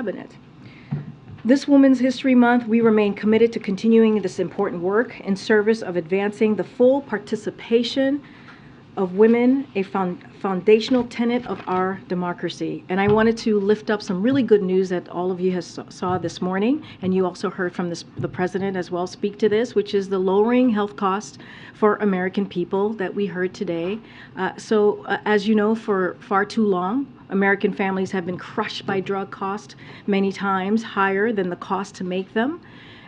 cabinet. This Women's History Month, we remain committed to continuing this important work in service of advancing the full participation of women, a foundational tenet of our democracy. And I wanted to lift up some really good news that all of you saw this morning, and you also heard from the President as well speak to this, which is the lowering health costs for American people that we heard today. As you know, for far too long, American families have been crushed by drug costs many times higher than the cost to make them,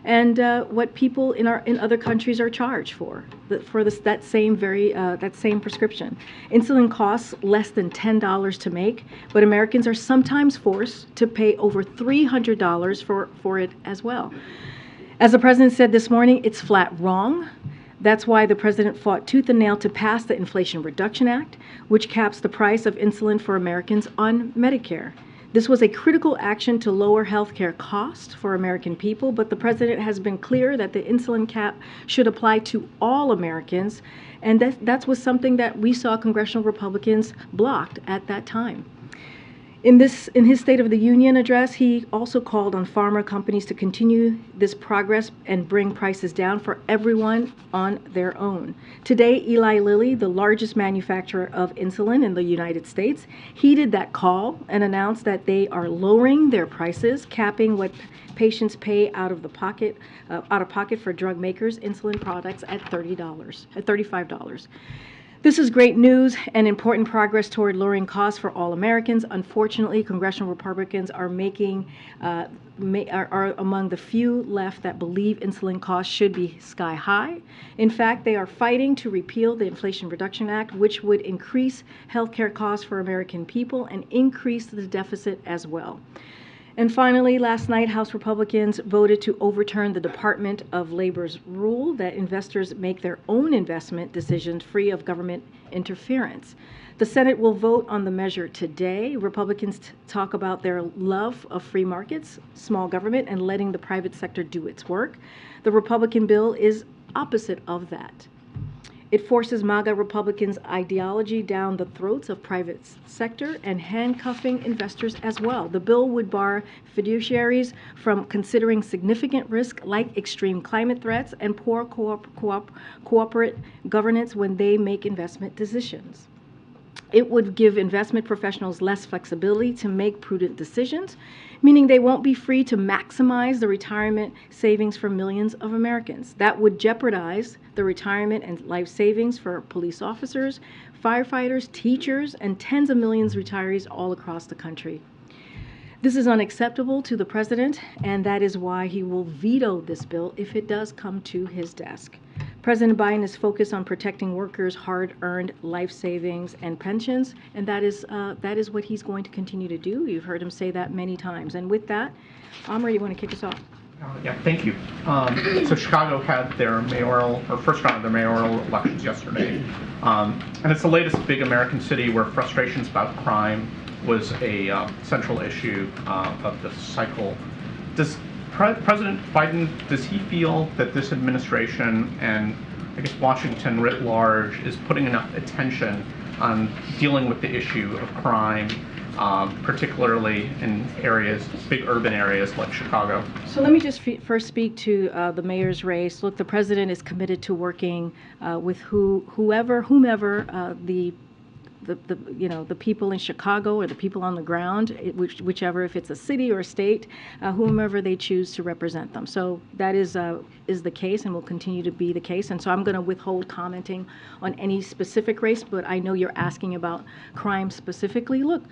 and what people in other countries are charged for that same prescription. Insulin costs less than $10 to make, but Americans are sometimes forced to pay over $300 for it as well. As the President said this morning, it's flat wrong. That's why the President fought tooth and nail to pass the Inflation Reduction Act, which caps the price of insulin for Americans on Medicare. This was a critical action to lower health care costs for American people, but the President has been clear that the insulin cap should apply to all Americans, and that was something that we saw Congressional Republicans blocked at that time. In his State of the Union address, he also called on pharma companies to continue this progress and bring prices down for everyone on their own. Today, Eli Lilly, the largest manufacturer of insulin in the United States, heeded that call and announced that they are lowering their prices, capping what patients pay out of pocket for drug makers' insulin products at $35. This is great news and important progress toward lowering costs for all Americans. Unfortunately, Congressional Republicans are among the few left that believe insulin costs should be sky high. In fact, they are fighting to repeal the Inflation Reduction Act, which would increase healthcare costs for American people and increase the deficit as well. And finally, last night, House Republicans voted to overturn the Department of Labor's rule that investors make their own investment decisions free of government interference. The Senate will vote on the measure today. Republicans talk about their love of free markets, small government, and letting the private sector do its work. The Republican bill is opposite of that. It forces MAGA Republicans' ideology down the throats of private sector and handcuffing investors as well. The bill would bar fiduciaries from considering significant risk like extreme climate threats and poor corporate governance when they make investment decisions. It would give investment professionals less flexibility to make prudent decisions, meaning they won't be free to maximize the retirement savings for millions of Americans. That would jeopardize the retirement and life savings for police officers, firefighters, teachers, and tens of millions of retirees all across the country. This is unacceptable to the President, and that is why he will veto this bill if it does come to his desk. President Biden is focused on protecting workers' hard-earned life savings and pensions, and that is what he's going to continue to do. You've heard him say that many times. And with that, Amr, you want to kick us off? Yeah, thank you. So Chicago had their first round of their mayoral elections yesterday, and it's the latest big American city where frustrations about crime was a central issue of the cycle. Does President Biden, does he feel that this administration and I guess Washington writ large is putting enough attention on dealing with the issue of crime, particularly in areas, big urban areas like Chicago? So let me just first speak to the mayor's race. Look, the President is committed to working with whomever the people in Chicago or the people on the ground, whichever, if it's a city or a state, whomever they choose to represent them. So that is the case and will continue to be the case. And so I'm going to withhold commenting on any specific race, but I know you're asking about crime specifically. Look,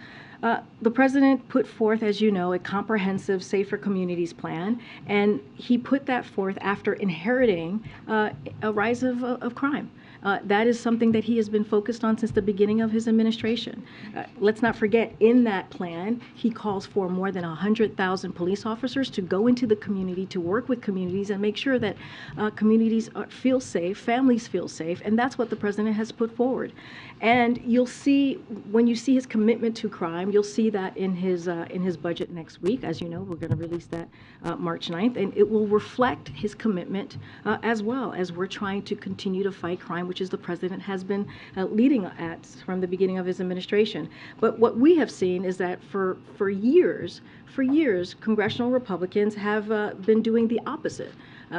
the President put forth, as you know, a comprehensive Safer Communities plan, and he put that forth after inheriting a rise of crime. That is something that he has been focused on since the beginning of his administration. Let's not forget, in that plan, he calls for more than 100,000 police officers to go into the community, to work with communities and make sure that communities feel safe, families feel safe, and that's what the President has put forward. And you'll see, when you see his commitment to crime, you'll see that in his budget next week. As you know, we're going to release that March 9th, and it will reflect his commitment as well as we're trying to continue to fight crime which is the president has been leading at from the beginning of his administration. But what we have seen is that for years, congressional Republicans have been doing the opposite.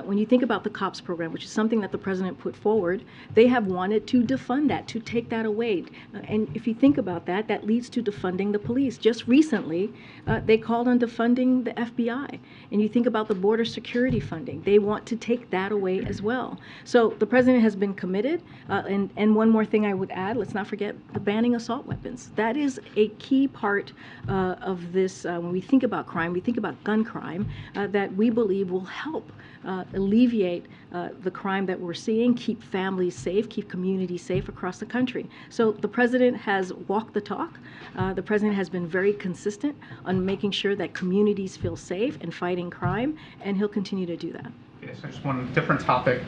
When you think about the COPS program, which is something that the president put forward, they have wanted to defund that, to take that away. And if you think about that, that leads to defunding the police. Just recently, they called on defunding the FBI. And you think about the border security funding, they want to take that away as well. So the president has been committed. And one more thing I would add, let's not forget the banning assault weapons. That is a key part of this. When we think about crime, we think about gun crime, that we believe will help alleviate the crime that we're seeing, keep families safe, keep communities safe across the country. So the president has walked the talk. The president has been very consistent on making sure that communities feel safe and fighting crime, and he'll continue to do that. Yes, I just want a different topic.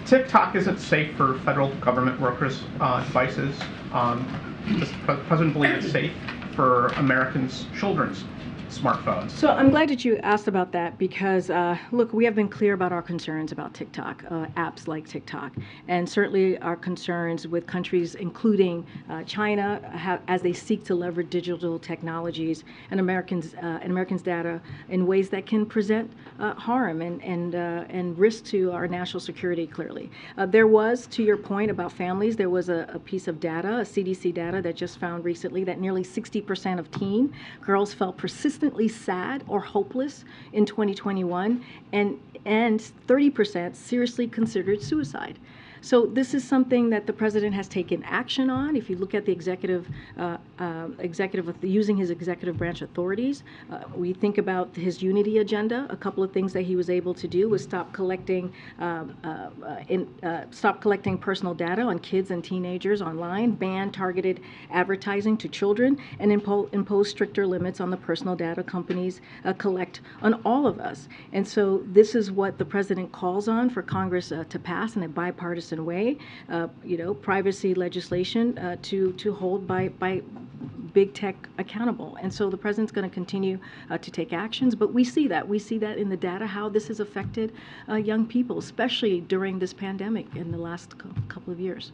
TikTok isn't safe for federal government workers' devices. Does the president believe it's safe for Americans' children's smartphones? So I'm glad that you asked about that because, look, we have been clear about our concerns about TikTok, apps like TikTok, and certainly our concerns with countries including China as they seek to leverage digital technologies and Americans' data in ways that can present harm and risk to our national security, clearly. There was, to your point about families, there was a piece of data, a CDC data that just found recently that nearly 60% of teen girls felt persistently sad or hopeless in 2021, and 30% seriously considered suicide. So this is something that the president has taken action on. If you look at the using his executive branch authorities, we think about his unity agenda. A couple of things that he was able to do was stop collecting personal data on kids and teenagers online, ban targeted advertising to children, and impose stricter limits on the personal data companies collect on all of us. And so this is what the president calls on for Congress to pass in a bipartisan way, privacy legislation to hold by big tech accountable. And so the president's going to continue to take actions, but we see that in the data how this has affected young people, especially during this pandemic in the last couple of years.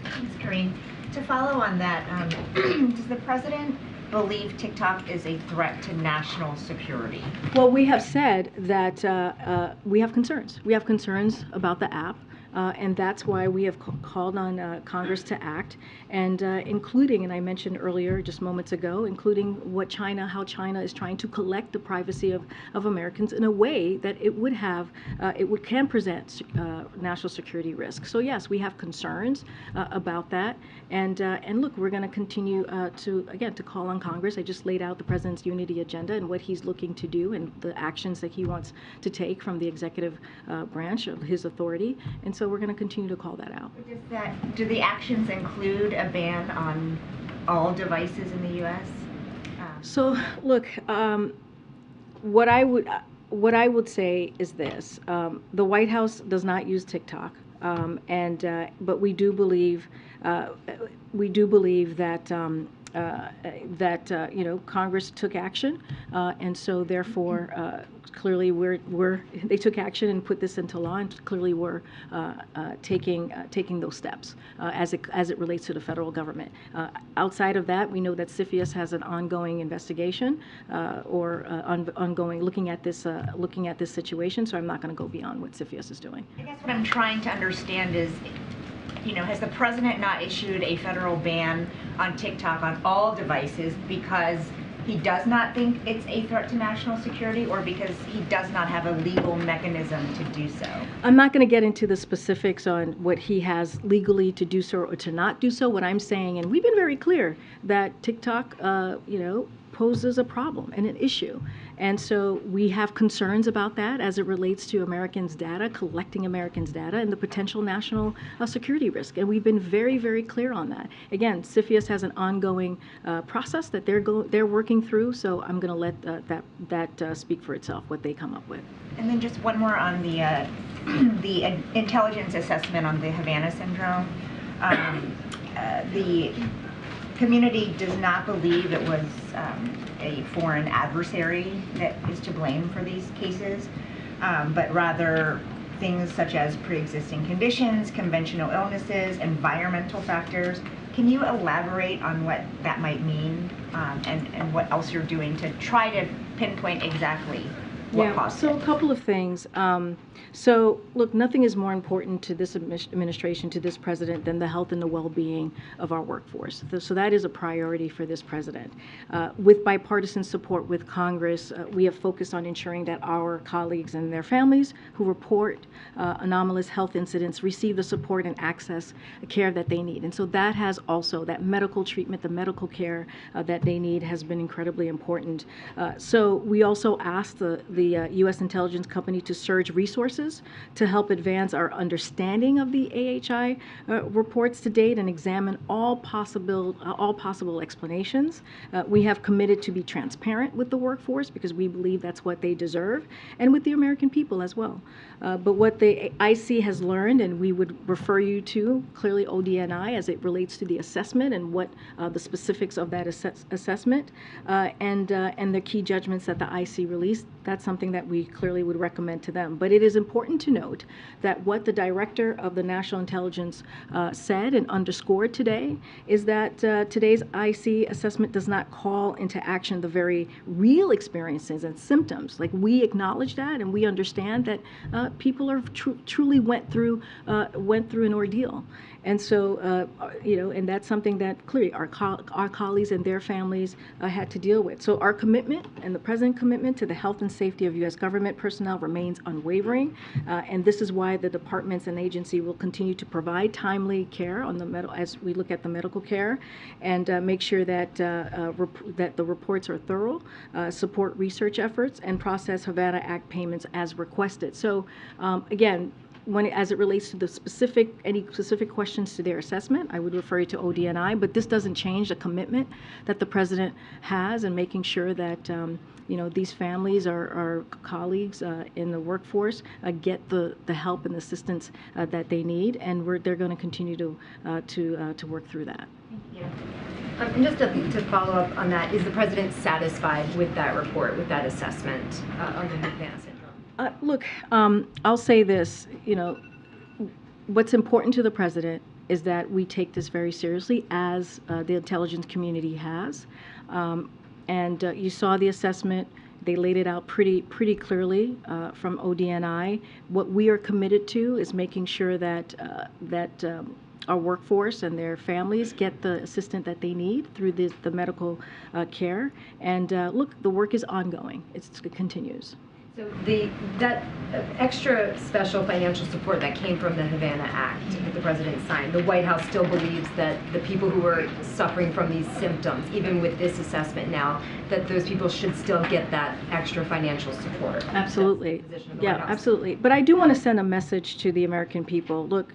Thanks, Karine. To follow on that, does the president believe TikTok is a threat to national security? Well, we have said that we have concerns. We have concerns about the app. And that's why we have called on Congress to act, and including, and I mentioned earlier, just moments ago, including how China is trying to collect the privacy of Americans in a way that can present national security risks. So yes, we have concerns about that, and look, we're going to continue to call on Congress. I just laid out the president's unity agenda and what he's looking to do and the actions that he wants to take from the executive branch of his authority, and so we're going to continue to call that out. Do the actions include a ban on all devices in the U.S.? So look, what I would say is this: the White House does not use TikTok, but we do believe that. Congress took action, and so therefore, clearly they took action and put this into law, and clearly we're taking those steps as it relates to the federal government. Outside of that, we know that CFIUS has an ongoing investigation ongoing looking at this situation. So I'm not going to go beyond what CFIUS is doing. I guess what I'm trying to understand is, has the president not issued a federal ban on TikTok on all devices because he does not think it's a threat to national security, or because he does not have a legal mechanism to do so? I'm not going to get into the specifics on what he has legally to do so or to not do so. What I'm saying, and we've been very clear, that TikTok, poses a problem and an issue. And so we have concerns about that as it relates to Americans' data, collecting Americans' data, and the potential national security risk. And we've been very, very clear on that. Again, CFIUS has an ongoing process that they're working through, so I'm going to let that speak for itself, what they come up with. And then just one more on the intelligence assessment on the Havana syndrome. The community does not believe it was a foreign adversary that is to blame for these cases, but rather things such as pre-existing conditions, conventional illnesses, environmental factors. Can you elaborate on what that might mean, and what else you're doing to try to pinpoint exactly what caused so it? a couple of things. So look, nothing is more important to this administration, to this president, than the health and the well-being of our workforce. So that is a priority for this president. With bipartisan support with Congress, we have focused on ensuring that our colleagues and their families who report anomalous health incidents receive the support and access care that they need. And so that has also, that medical treatment, the medical care that they need has been incredibly important. So we also asked the U.S. intelligence company to surge resources to help advance our understanding of the AHI reports to date and examine all possible explanations. We have committed to be transparent with the workforce because we believe that's what they deserve, and with the American people as well. But what the IC has learned, and we would refer you to clearly ODNI as it relates to the assessment and what the specifics of that assessment and the key judgments that the IC released, that's something that we clearly would recommend to them. But it is important to note that what the director of the National Intelligence said and underscored today is that today's IC assessment does not call into action the very real experiences and symptoms. Like, we acknowledge that, and we understand that people are truly went through an ordeal. And so, and that's something that clearly our colleagues and their families had to deal with. So our commitment and the President's commitment to the health and safety of U.S. government personnel remains unwavering, and this is why the departments and agency will continue to provide timely care on the as we look at the medical care, and make sure that that the reports are thorough, support research efforts, and process Havana Act payments as requested. So again, as it relates to any specific questions to their assessment, I would refer you to ODNI, but this doesn't change the commitment that the president has in making sure that these families, our colleagues in the workforce, get the help and assistance that they need, and they're going to continue to work through that. Thank you. And just to follow up on that, is the president satisfied with that report, with that assessment on the Havana syndrome? Look, I'll say this, what's important to the president is that we take this very seriously, as the intelligence community has. And you saw the assessment. They laid it out pretty clearly from ODNI. What we are committed to is making sure that our workforce and their families get the assistance that they need through the medical care. And look, the work is ongoing. It continues. So that extra special financial support that came from the Havana Act that the president signed, the White House still believes that the people who are suffering from these symptoms, even with this assessment now, that those people should still get that extra financial support. Absolutely. That's the position of the Yeah, White House. absolutely. But I do want to send a message to the American people. Look,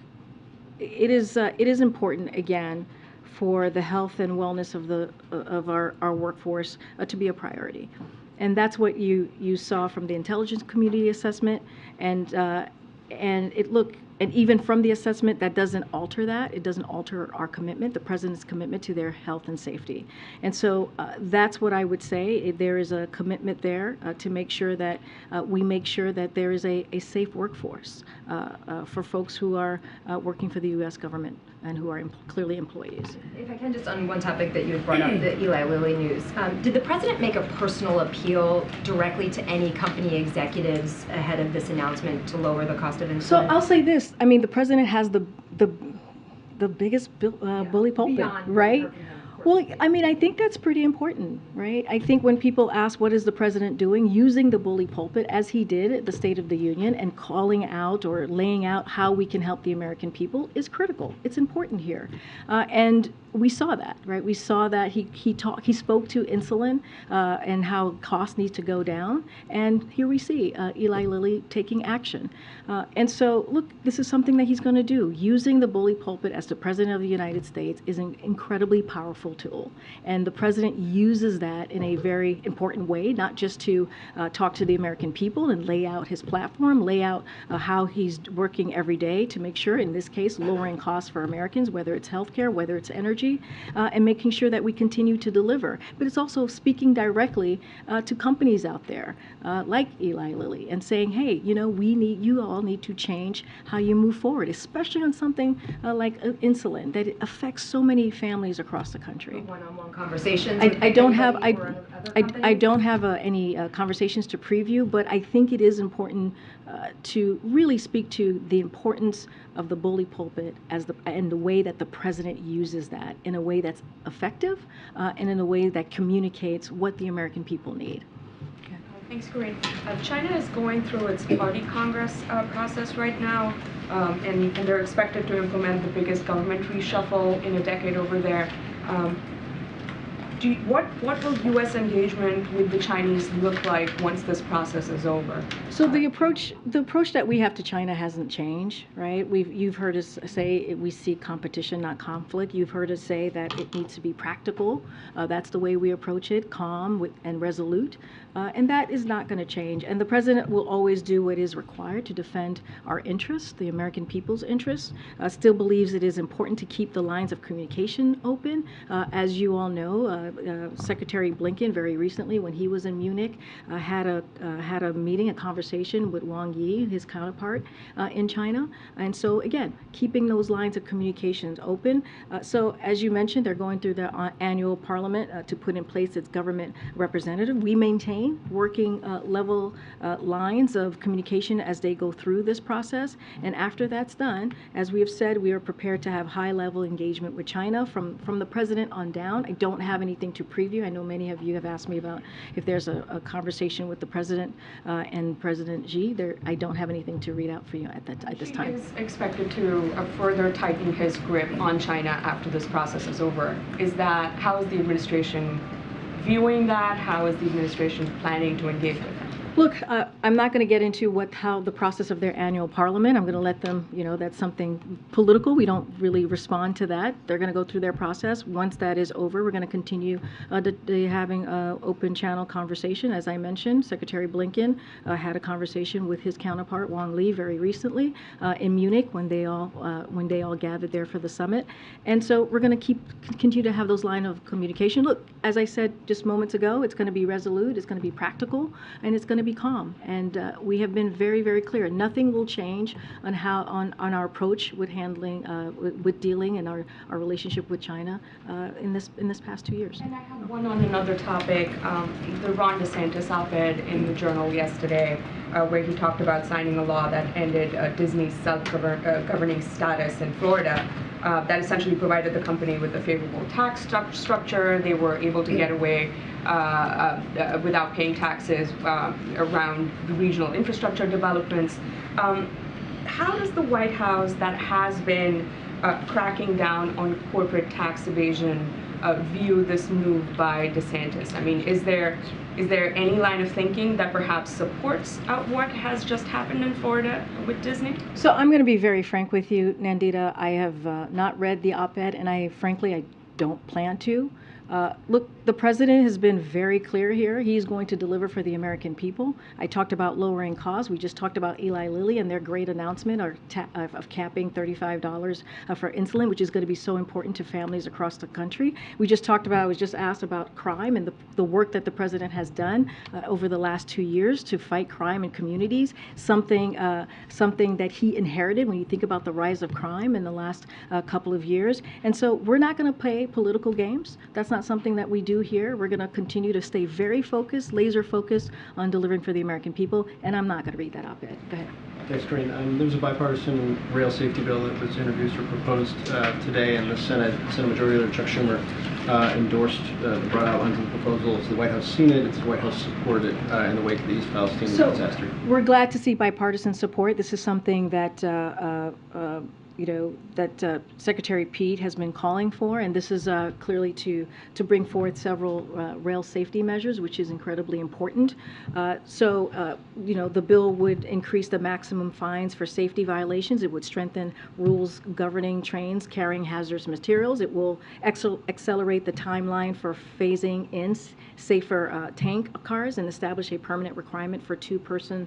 it is important, again, for the health and wellness of our workforce to be a priority. And that's what you saw from the intelligence community assessment, and even from the assessment, that doesn't alter that. It doesn't alter our commitment, the president's commitment to their health and safety. And so that's what I would say. There is a commitment there to make sure that we make sure that there is a safe workforce for folks who are working for the U.S. government and who are clearly employees. If I can, just on one topic that you had brought up, the Eli Lilly news. Did the president make a personal appeal directly to any company executives ahead of this announcement to lower the cost of insulin? So I'll say this. I mean, the president has the biggest bully pulpit, Beyond right? her. Well, I mean, I think that's pretty important, right? I think when people ask what is the president doing, using the bully pulpit as he did at the State of the Union and calling out or laying out how we can help the American people is critical. It's important here. And we saw that, right? We saw that he spoke to insulin and how costs need to go down. And here we see Eli Lilly taking action. And so, look, this is something that he's going to do. Using the bully pulpit as the president of the United States is incredibly powerful political tool. And the president uses that in a very important way, not just to talk to the American people and lay out his platform, lay out how he's working every day to make sure, in this case, lowering costs for Americans, whether it's healthcare, whether it's energy, and making sure that we continue to deliver. But it's also speaking directly to companies out there like Eli Lilly and saying, hey, you all need to change how you move forward, especially on something like insulin that affects so many families across the country. One-on-one conversations. I don't have I don't have any conversations to preview, but I think it is important to really speak to the importance of the bully pulpit and the way that the president uses that in a way that's effective and in a way that communicates what the American people need. Thanks, Karine. China is going through its party Congress process right now, and they're expected to implement the biggest government reshuffle in a decade over there. What will U.S. engagement with the Chinese look like once this process is over? So the approach that we have to China hasn't changed, right? You've heard us say we seek competition, not conflict. You've heard us say that it needs to be practical. That's the way we approach it, calm and resolute, and that is not going to change. And the president will always do what is required to defend our interests, the American people's interests. Still believes it is important to keep the lines of communication open. As you all know, Secretary Blinken very recently, when he was in Munich, had a meeting, a conversation with Wang Yi, his counterpart in China. And so again, keeping those lines of communications open. So as you mentioned, they're going through their annual parliament to put in place its government representative. We maintain working level lines of communication as they go through this process. And after that's done, as we have said, we are prepared to have high-level engagement with China from the president on down. I don't have anything to preview. I know many of you have asked me about if there's a conversation with the president and President Xi. I don't have anything to read out for you at this time. He is expected to further tighten his grip on China after this process is over. How is the administration viewing that? How is the administration planning to engage with him? Look, I'm not going to get into how the process of their annual parliament. I'm going to let them, that's something political. We don't really respond to that. They're going to go through their process. Once that is over, we're going to continue having an open channel conversation. As I mentioned, Secretary Blinken had a conversation with his counterpart, Wang Li, very recently in Munich when they all gathered there for the summit. And so we're going to continue to have those lines of communication. Look, as I said just moments ago, it's going to be resolute, it's going to be practical, and it's going to be calm. And we have been very, very clear. Nothing will change on our approach with handling, with dealing and our relationship with China in this past 2 years. And I have one on another topic. The Ron DeSantis op-ed in the Journal yesterday, where he talked about signing a law that ended Disney's self-governing status in Florida. That essentially provided the company with a favorable tax structure. They were able to get away without paying taxes around the regional infrastructure developments. How does the White House, that has been cracking down on corporate tax evasion, view this move by DeSantis? I mean, is there any line of thinking that perhaps supports what has just happened in Florida with Disney? So I'm going to be very frank with you, Nandita. I have not read the op-ed, and I don't plan to. Look, the president has been very clear here. He's going to deliver for the American people. I talked about lowering costs. We just talked about Eli Lilly and their great announcement of capping $35 for insulin, which is going to be so important to families across the country. I was just asked about crime and the work that the president has done over the last 2 years to fight crime in communities, something that he inherited when you think about the rise of crime in the last couple of years. And so we're not going to play political games. That's not something that we do here. We're going to continue to stay very focused, laser focused on delivering for the American people, and I'm not going to read that op-ed. Go ahead. Thanks, Karine. There's a bipartisan rail safety bill that was introduced or proposed today in the Senate. Senate Majority Leader Chuck Schumer endorsed the broad outlines of the proposal. Has the White House seen it? It's the White House supported in the wake of the East Palestine disaster. We're glad to see bipartisan support. This is something that that Secretary Pete has been calling for, and this is clearly to bring forth several rail safety measures, which is incredibly important. The bill would increase the maximum fines for safety violations. It would strengthen rules governing trains carrying hazardous materials. It will accelerate the timeline for phasing in safer tank cars and establish a permanent requirement for two-person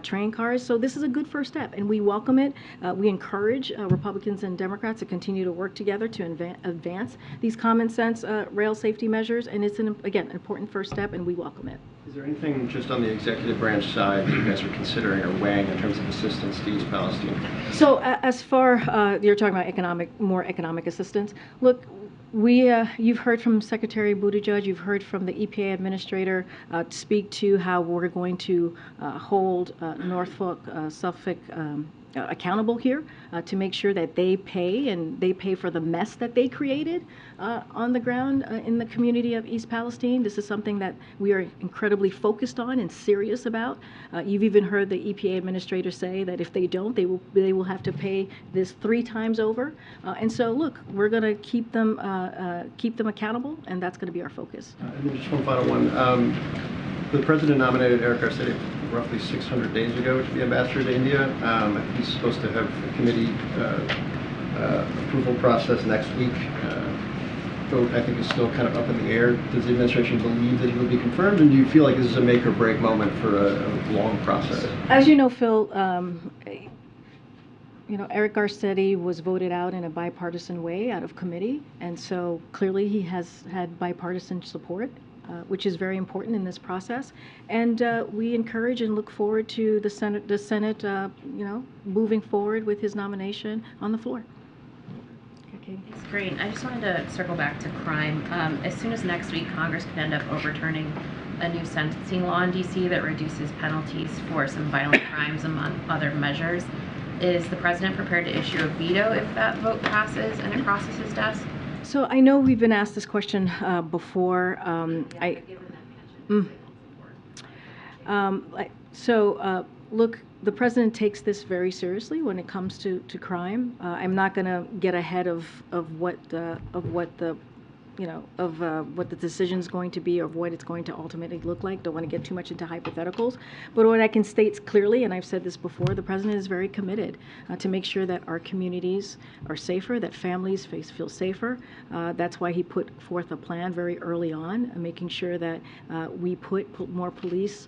train cars. So this is a good first step, and we welcome it. We encourage Republicans and Democrats to continue to work together to advance these common sense rail safety measures, and it's again, an important first step, and we welcome it. Is there anything just on the executive branch side that you guys are considering or weighing in terms of assistance to East Palestine? So as far, you're talking about more economic assistance. Look, you've heard from Secretary Buttigieg, you've heard from the EPA administrator speak to how we're going to hold Norfolk, Suffolk accountable here to make sure that they pay for the mess that they created on the ground in the community of East Palestine. This is something that we are incredibly focused on and serious about. You've even heard the EPA administrator say that if they don't, they will have to pay this 3 times over. And so, look, we're going to keep them accountable, and that's going to be our focus. And then just one final one. The president nominated Eric Garcetti roughly 600 days ago to be ambassador to India. He's supposed to have a committee approval process next week. Vote, I think, is still kind of up in the air. Does the administration believe that he will be confirmed, and do you feel like this is a make or break moment for a long process? As you know, Phil, Eric Garcetti was voted out in a bipartisan way out of committee, and so clearly he has had bipartisan support, which is very important in this process. And we encourage and look forward to the Senate, moving forward with his nomination on the floor. Okay. It's great. I just wanted to circle back to crime. As soon as next week, Congress could end up overturning a new sentencing law in D.C. that reduces penalties for some violent crimes, among other measures. Is the president prepared to issue a veto if that vote passes and it crosses his desk? So I know we've been asked this question before. Look, the president takes this very seriously when it comes to crime. I'm not going to get ahead of what the decision is going to be, or what it's going to ultimately look like. Don't want to get too much into hypotheticals. But what I can state clearly, and I've said this before, the president is very committed to make sure that our communities are safer, that families feel safer. That's why he put forth a plan very early on, making sure that we put more police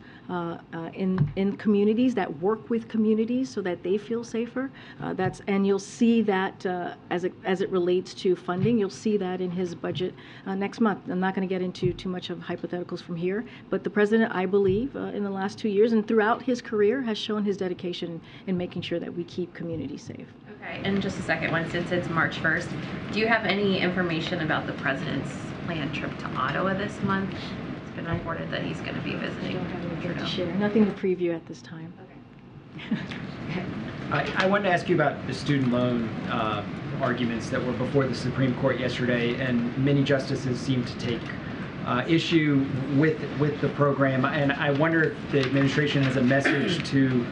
in communities, that work with communities so that they feel safer. And you'll see that as it relates to funding, you'll see that in his budget next month. I'm not going to get into too much of hypotheticals from here, but the president, I believe, in the last 2 years and throughout his career, has shown his dedication in making sure that we keep communities safe. Okay, and just a second one, since it's March 1st, do you have any information about the president's planned trip to Ottawa this month? It's been reported that he's going to be visiting. I don't have anything to share. Nothing to preview at this time. Okay. I wanted to ask you about the student loan arguments that were before the Supreme Court yesterday, and many justices seem to take issue with the program. And I wonder if the administration has a message to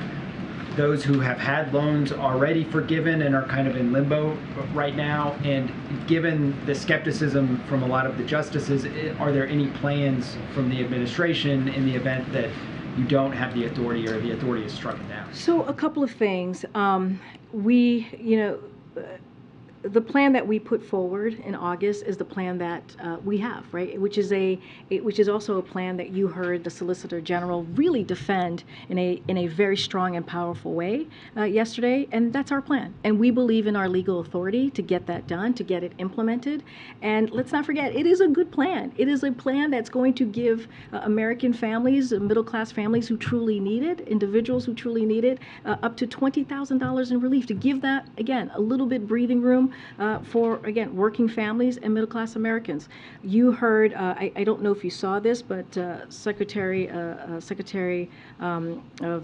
those who have had loans already forgiven and are kind of in limbo right now. And given the skepticism from a lot of the justices, are there any plans from the administration in the event that you don't have the authority, or the authority is struck down? So a couple of things. The plan that we put forward in August is the plan that we have, right? Which is also a plan that you heard the Solicitor General really defend in a very strong and powerful way yesterday, and that's our plan. And we believe in our legal authority to get that done, to get it implemented. And let's not forget, it is a good plan. It is a plan that's going to give American families, middle-class families who truly need it, individuals who truly need it, up to $20,000 in relief, to give that, again, a little bit breathing room for, again, working families and middle-class Americans. You heard, I don't know if you saw this, but Secretary of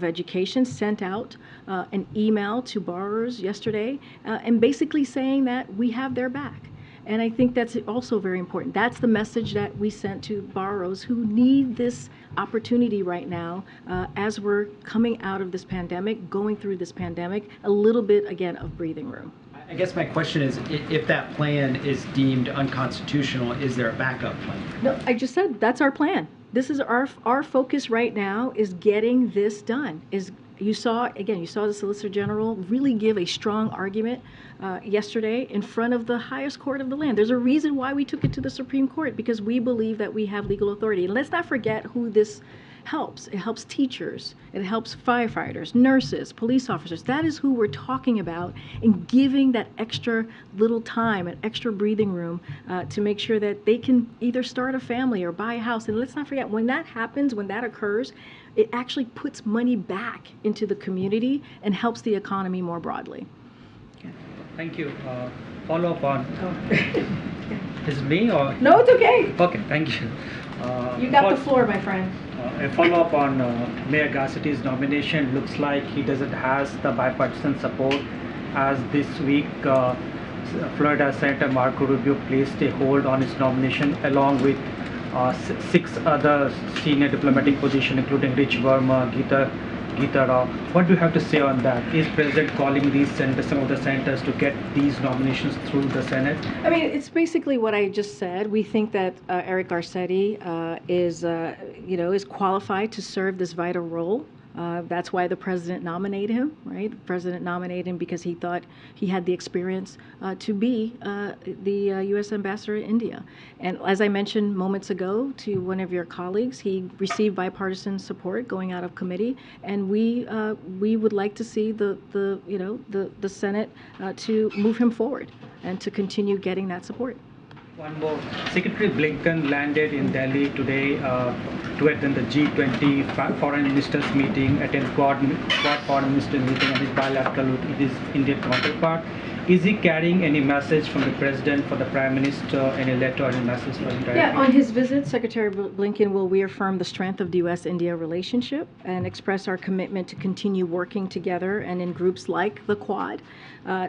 Education sent out an email to borrowers yesterday and basically saying that we have their back. And I think that's also very important. That's the message that we sent to borrowers who need this opportunity right now as we're coming out of this pandemic, going through this pandemic, a little bit, again, of breathing room. I guess my question is, if that plan is deemed unconstitutional, is there a backup plan? No, I just said that's our plan. This is our focus right now is getting this done. You saw the Solicitor General really give a strong argument yesterday in front of the highest court of the land. There's a reason why we took it to the Supreme Court, because we believe that we have legal authority. And let's not forget who this helps. It helps teachers, it helps firefighters, nurses, police officers. That is who we're talking about, and giving that extra little time, an extra breathing room to make sure that they can either start a family or buy a house. And let's not forget, when that happens, when that occurs, it actually puts money back into the community and helps the economy more broadly. Thank you. Follow up on, is it me or? No, it's okay. Okay, thank you. You got the floor, my friend. A follow up on Mayor Garcetti's nomination. Looks like he doesn't has the bipartisan support, as this week Florida Senator Marco Rubio placed a hold on his nomination along with 6 other senior diplomatic positions, including Rich Verma, Geeta Rao. What do you have to say on that? Is President calling these senators, some of the senators, to get these nominations through the Senate? I mean, it's basically what I just said. We think that Eric Garcetti is qualified to serve this vital role. That's why the president nominated him, right? The president nominated him because he thought he had the experience to be the U.S. ambassador to India. And as I mentioned moments ago to one of your colleagues, he received bipartisan support going out of committee, and we would like to see the Senate to move him forward and to continue getting that support. One more. Secretary Blinken landed in Delhi today to attend the G20 foreign ministers meeting, attend Quad foreign minister meeting, and his bilateral with his Indian counterpart. Is he carrying any message from the president for the prime minister, any letter or any message for him directly? Yeah, on his visit, Secretary Blinken will reaffirm the strength of the U.S.-India relationship and express our commitment to continue working together and in groups like the Quad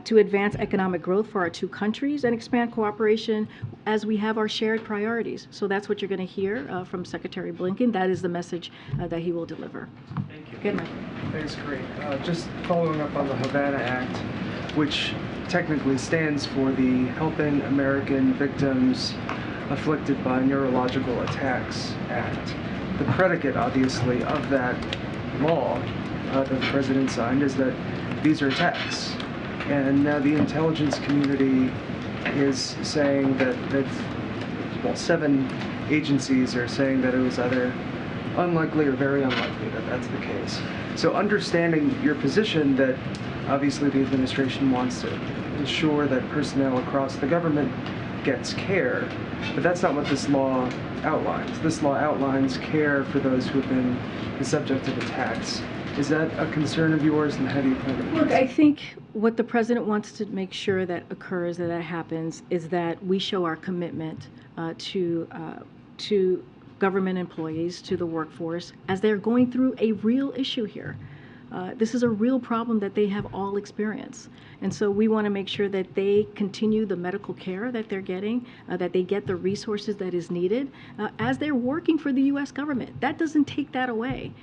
to advance economic growth for our two countries and expand cooperation as we have our shared priorities. So that's what you're going to hear from Secretary Blinken. That is the message that he will deliver. Thank you. Good night. Thanks, Karine. Just following up on the Havana Act, which technically stands for the Helping American Victims Afflicted by Neurological Attacks Act. The predicate, obviously, of that law that the president signed is that these are attacks. And now the intelligence community is saying that 7 agencies are saying that it was either unlikely or very unlikely that that's the case. So understanding your position that obviously the administration wants to ensure that personnel across the government gets care, but that's not what this law outlines. This law outlines care for those who have been the subject of attacks. Is that a concern of yours, and how do you plan to address it? Look, I think what the president wants to make sure that occurs, that happens, is that we show our commitment to government employees, to the workforce, as they're going through a real issue here. This is a real problem that they have all experienced. And so we want to make sure that they continue the medical care that they're getting, that they get the resources that is needed as they're working for the U.S. government. That doesn't take that away.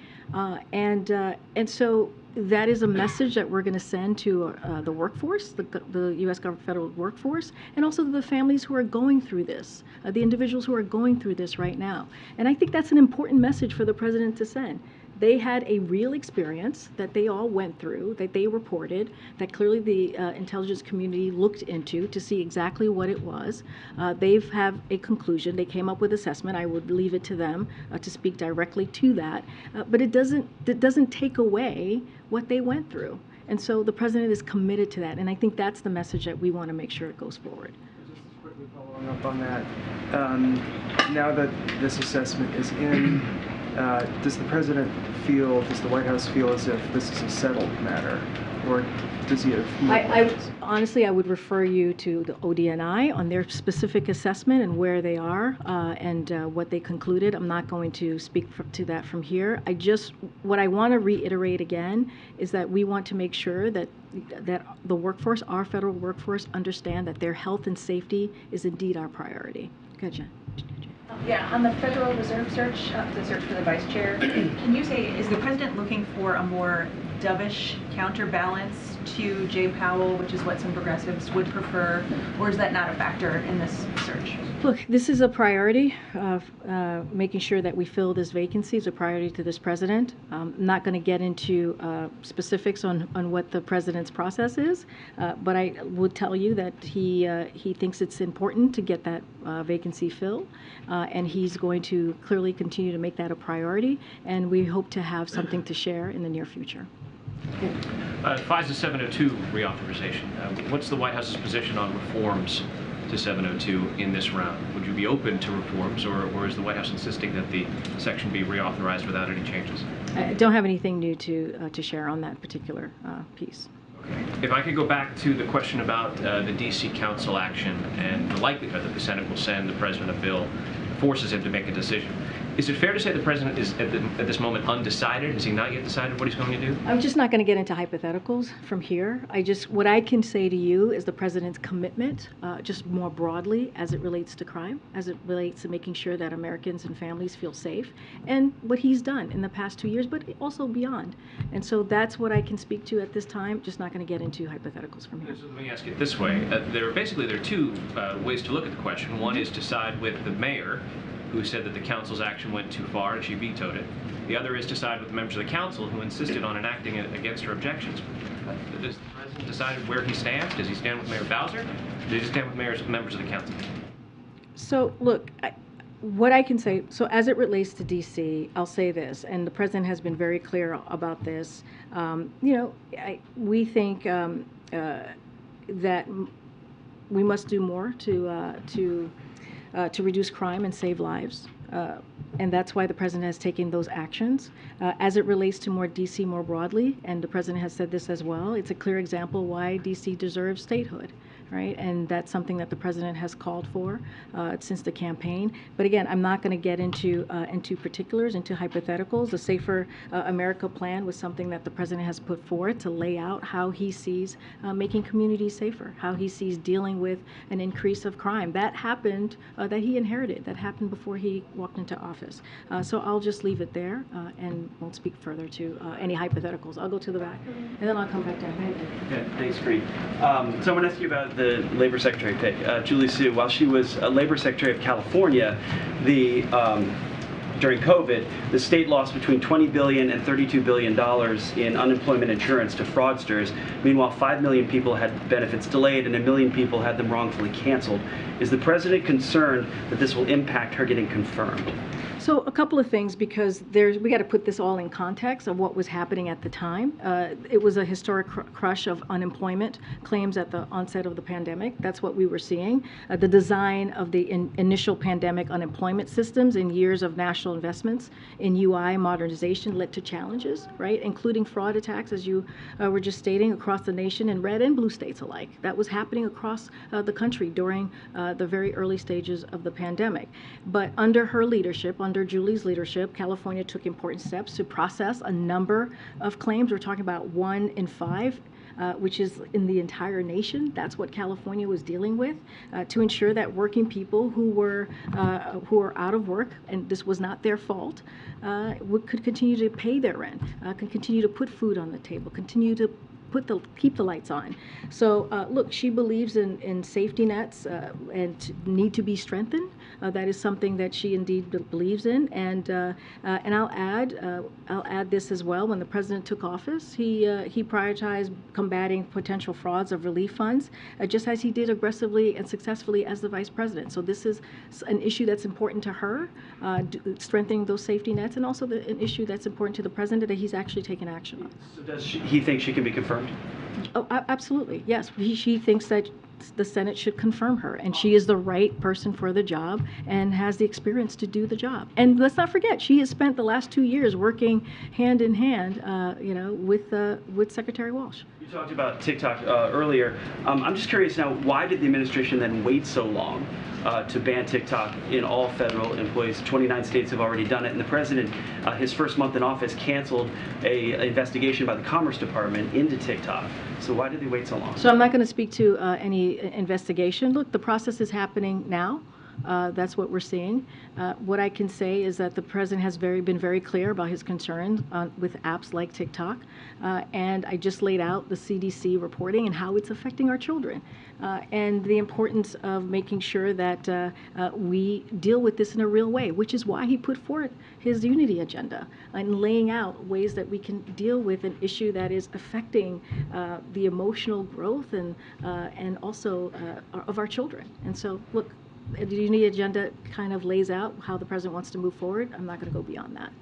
And so that is a message that we're going to send to the workforce, the U.S. federal workforce, and also to the families who are going through this, the individuals who are going through this right now. And I think that's an important message for the president to send. They had a real experience that they all went through, that they reported, that clearly the intelligence community looked into to see exactly what it was. They have a conclusion. They came up with assessment. I would leave it to them to speak directly to that. But it doesn't take away what they went through. And so the president is committed to that. And I think that's the message that we want to make sure it goes forward. Just quickly following up on that, now that this assessment is in, does the president feel, does the White House feel as if this is a settled matter, or does he have honestly, I would refer you to the ODNI on their specific assessment and where they are and what they concluded. I'm not going to speak to that from here. What I want to reiterate again is that we want to make sure that the workforce, our federal workforce, understand that their health and safety is indeed our priority. Good, Jen. Yeah, on the Federal Reserve search, the search for the vice chair, can you say, is the president looking for a more dovish counterbalance to Jay Powell, which is what some progressives would prefer, or is that not a factor in this search? Look, this is a priority. Making sure that we fill this vacancy is a priority to this president. I'm not going to get into specifics on what the president's process is, but I would tell you that he thinks it's important to get that vacancy filled, and he's going to clearly continue to make that a priority, and we hope to have something to share in the near future. FISA 702 reauthorization. What's the White House's position on reforms to 702 in this round? Would you be open to reforms, or is the White House insisting that the section be reauthorized without any changes? I don't have anything new to share on that particular piece. Okay. If I could go back to the question about the D.C. Council action and the likelihood that the Senate will send the president a bill that forces him to make a decision. Is it fair to say the president is at this moment undecided? Has he not yet decided what he's going to do? I'm just not going to get into hypotheticals from here. What I can say to you is the president's commitment, just more broadly as it relates to crime, as it relates to making sure that Americans and families feel safe, and what he's done in the past 2 years, but also beyond. And so that's what I can speak to at this time. Just not going to get into hypotheticals from here. So let me ask it this way: there are two ways to look at the question. One is to side with the mayor, who said that the council's action went too far and she vetoed it. The other is to side with the members of the council who insisted on enacting it against her objections. Does the president decide where he stands? Does he stand with Mayor Bowser? Does he stand with members of the council? So look, what I can say, so as it relates to D.C., I'll say this, and the president has been very clear about this. We think that we must do more to reduce crime and save lives. And that's why the president has taken those actions. As it relates to more D.C. more broadly, and the president has said this as well, it's a clear example why D.C. deserves statehood, right? And that's something that the president has called for since the campaign. But again, I'm not going to get into particulars, into hypotheticals. The Safer America plan was something that the president has put forward to lay out how he sees making communities safer, how he sees dealing with an increase of crime. That happened, that he inherited, that happened before he walked into office. So I'll just leave it there and won't speak further to any hypotheticals. I'll go to the back, and then I'll come back down. Okay, thanks, Karine. So I want to ask you about the Labor Secretary pick. Julie Su, while she was Labor Secretary of California, during COVID, the state lost between $20 billion and $32 billion in unemployment insurance to fraudsters. Meanwhile, 5 million people had benefits delayed and 1 million people had them wrongfully canceled. Is the president concerned that this will impact her getting confirmed? So a couple of things, because we got to put this all in context of what was happening at the time. It was a historic crush of unemployment claims at the onset of the pandemic. That's what we were seeing. The design of the initial pandemic unemployment systems in years of national investments in UI modernization led to challenges, right, including fraud attacks, as you were just stating, across the nation in red and blue states alike. That was happening across the country during the very early stages of the pandemic. But under her leadership, under Julie's leadership, California took important steps to process a number of claims. We're talking about 1 in 5, which is in the entire nation. That's what California was dealing with, to ensure that working people who were out of work, and this was not their fault, could continue to pay their rent, could continue to put food on the table, continue to keep the lights on. So look, she believes in safety nets and need to be strengthened. That is something that she indeed believes in. And I'll add this as well. When the president took office, he prioritized combating potential frauds of relief funds, just as he did aggressively and successfully as the vice president. So this is an issue that's important to her, strengthening those safety nets, and also an issue that's important to the president that he's actually taken action on. So does he think she can be confirmed? Oh, absolutely, yes. She thinks that the Senate should confirm her, and she is the right person for the job and has the experience to do the job. And let's not forget, she has spent the last 2 years working hand in hand, with Secretary Walsh. You talked about TikTok earlier. I'm just curious now, why did the administration then wait so long to ban TikTok in all federal employees? 29 states have already done it, and the president, his first month in office, canceled an investigation by the Commerce Department into TikTok. So why did they wait so long? So I'm not going to speak to any investigation. Look, the process is happening now. That's what we're seeing. What I can say is that the president has been very clear about his concerns with apps like TikTok, and I just laid out the CDC reporting and how it's affecting our children, and the importance of making sure that we deal with this in a real way, which is why he put forth his unity agenda and laying out ways that we can deal with an issue that is affecting the emotional growth and also of our children. And so, look, the unity agenda kind of lays out how the president wants to move forward. I'm not going to go beyond that.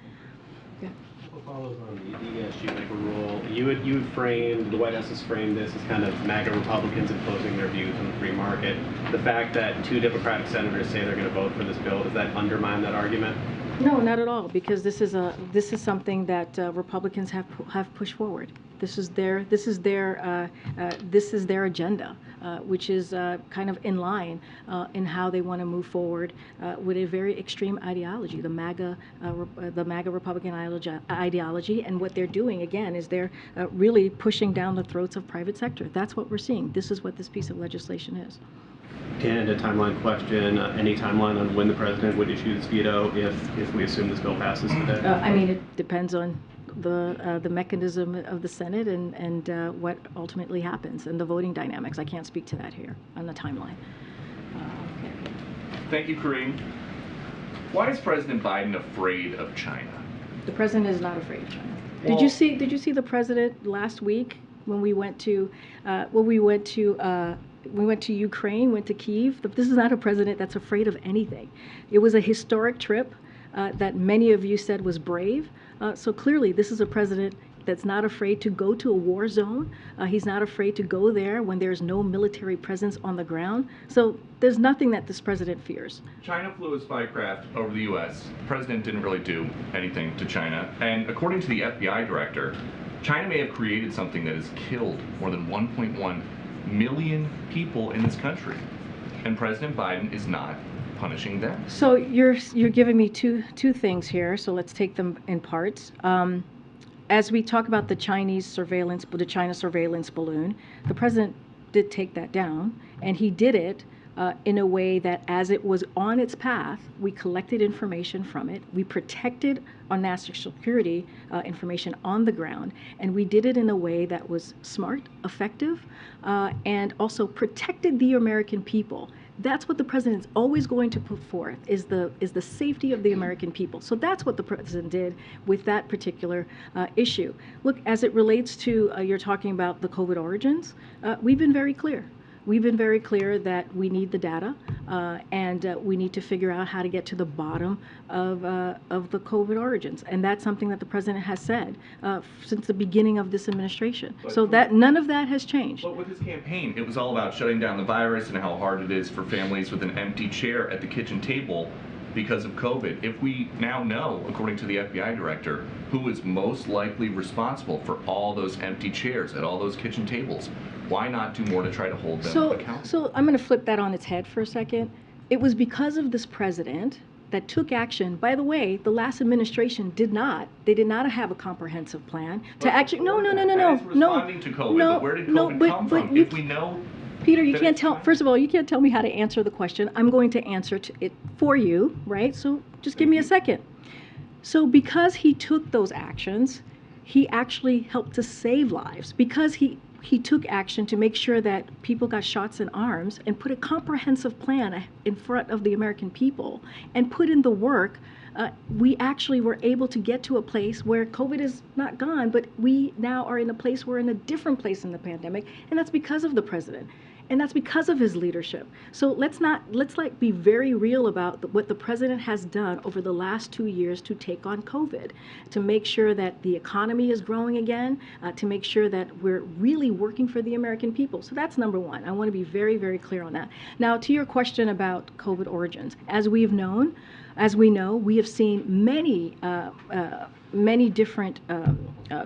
Yeah. What follows on the ESG mega rule? You framed, the White House has framed this as kind of MAGA Republicans imposing their views on the free market. The fact that 2 Democratic senators say they're going to vote for this bill, does that undermine that argument? No, not at all, because this is something that Republicans have pushed forward. This is their agenda, which is kind of in line in how they want to move forward with a very extreme ideology, the MAGA Republican ideology, and what they're doing again is they're really pushing down the throats of private sector. That's what we're seeing. This is what this piece of legislation is. And a timeline question, any timeline on when the president would issue this veto if we assume this bill passes today? I mean, it depends on the mechanism of the Senate and what ultimately happens and the voting dynamics. I can't speak to that here on the timeline. Okay. Thank you, Karine. Why is President Biden afraid of China? The president is not afraid of China. Well, Did you see the president last week when we went to Ukraine, went to Kyiv? This is not a president that's afraid of anything. It was a historic trip that many of you said was brave. So clearly, this is a president that's not afraid to go to a war zone. He's not afraid to go there when there's no military presence on the ground. So there's nothing that this president fears. China flew a spy craft over the U.S. The president didn't really do anything to China. And according to the FBI director, China may have created something that has killed more than 1.1 million people in this country. And President Biden is not punishing them. So you're giving me two things here. So let's take them in parts. As we talk about the China surveillance balloon, the president did take that down, and he did it in a way that as it was on its path, we collected information from it, we protected our national security information on the ground, and we did it in a way that was smart, effective, and also protected the American people. That's what the president's always going to put forth, is the safety of the American people. So that's what the president did with that particular issue. Look, as it relates to, you're talking about the COVID origins, we've been very clear. We've been very clear that we need the data, and we need to figure out how to get to the bottom of the COVID origins. And that's something that the president has said since the beginning of this administration. So that none of that has changed. But with his campaign, it was all about shutting down the virus and how hard it is for families with an empty chair at the kitchen table because of COVID. If we now know, according to the FBI director, who is most likely responsible for all those empty chairs at all those kitchen tables, why not do more to try to hold them accountable? So I'm going to flip that on its head for a second. It was because of this president that took action. By the way, the last administration did not have a comprehensive plan to actually. No. Responding to COVID, but where did COVID come from? If we know. Peter, you can't tell. First of all, you can't tell me how to answer the question. I'm going to answer it for you, right? So just give me a second. So because he took those actions, he actually helped to save lives. Because he took action to make sure that people got shots in arms and put a comprehensive plan in front of the American people and put in the work, we actually were able to get to a place where COVID is not gone, but we now are in a place, we're in a different place in the pandemic, and that's because of the president. And that's because of his leadership. So let's be very real about what the president has done over the last 2 years to take on COVID, to make sure that the economy is growing again, to make sure that we're really working for the American people. So that's number one. I want to be very, very clear on that. Now, to your question about COVID origins, as we know, we have seen many different